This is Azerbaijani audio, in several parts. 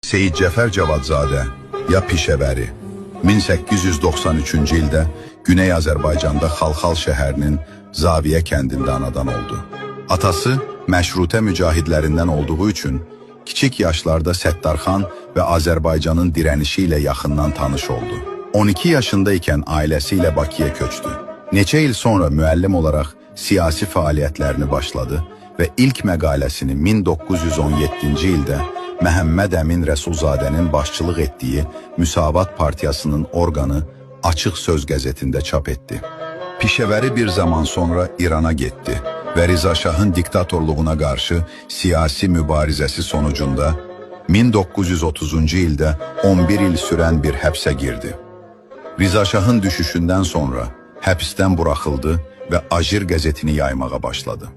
Seyid Cəfər Cavadzadə ya Pişəvəri 1893-cü ildə Güney Azərbaycanda Xalxal şəhərinin Zaviyə kəndində anadan oldu. Atası məşrutə mücahidlərindən olduğu üçün kiçik yaşlarda Səttarxan və Azərbaycanın dirənişi ilə yaxından tanış oldu. 12 yaşında ikən ailəsi ilə Bakıya köçdü. Neçə il sonra müəllim olaraq siyasi fəaliyyətlərini başladı və ilk məqaləsini 1917-ci ildə Məhəmməd Əmin Rəsulzadənin başçılıq etdiyi Müsavat Partiyasının orqanı Açıq Söz qəzetində çap etdi. Pişəvəri bir zaman sonra İrana getdi və Rza Şahın diktatorluğuna qarşı siyasi mübarizəsi sonucunda 1930-cu ildə 11 il sürən bir həbsə girdi. Rza Şahın düşüşündən sonra həbsdən buraxıldı və Ajir qəzetini yaymağa başladı.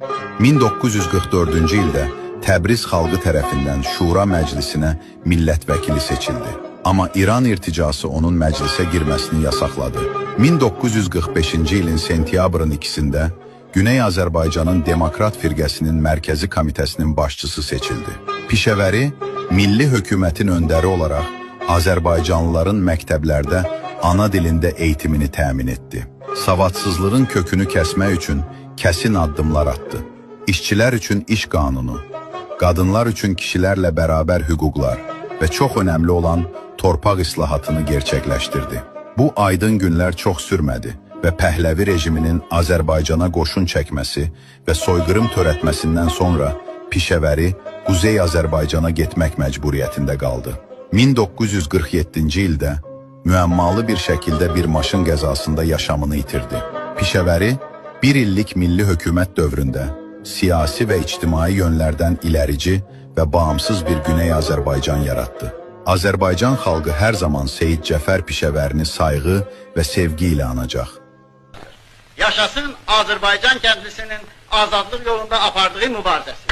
1944-cü ildə Təbriz xalqı tərəfindən Şura məclisinə millət vəkili seçildi. Amma İran irticası onun məclisə girməsini yasaqladı. 1945-ci ilin sentyabrın 2-sində Güney Azərbaycanın Demokrat Firqəsinin Mərkəzi Komitəsinin başçısı seçildi. Pişəvəri, milli hökumətin öndəri olaraq Azərbaycanlıların məktəblərdə ana dilində eğitimini təmin etdi. Savadsızlığın kökünü kəsmək üçün kəsin addımlar attı. İşçilər üçün iş qanunu, qadınlar üçün kişilərlə bərabər hüquqlar və çox önəmli olan torpaq islahatını gerçəkləşdirdi. Bu aydın günlər çox sürmədi və Pəhləvi rejiminin Azərbaycana qoşun çəkməsi və soyqırım törətməsindən sonra Pişəvəri Quzey Azərbaycana getmək məcburiyyətində qaldı. 1947-ci ildə müəmmalı bir şəkildə bir maşın qəzasında yaşamını itirdi. Pişəvəri bir illik milli hökumət dövründə siyasi və ictimai yönlərdən ilerici və bağımsız bir Güney Azərbaycan yaratdı. Azərbaycan xalqı hər zaman Seyid Cəfər Pişəvərini sayğı və sevgi ilə anacaq. Yaşasın Azərbaycan kəndlisinin azadlıq yolunda apardığı mübarizəsi.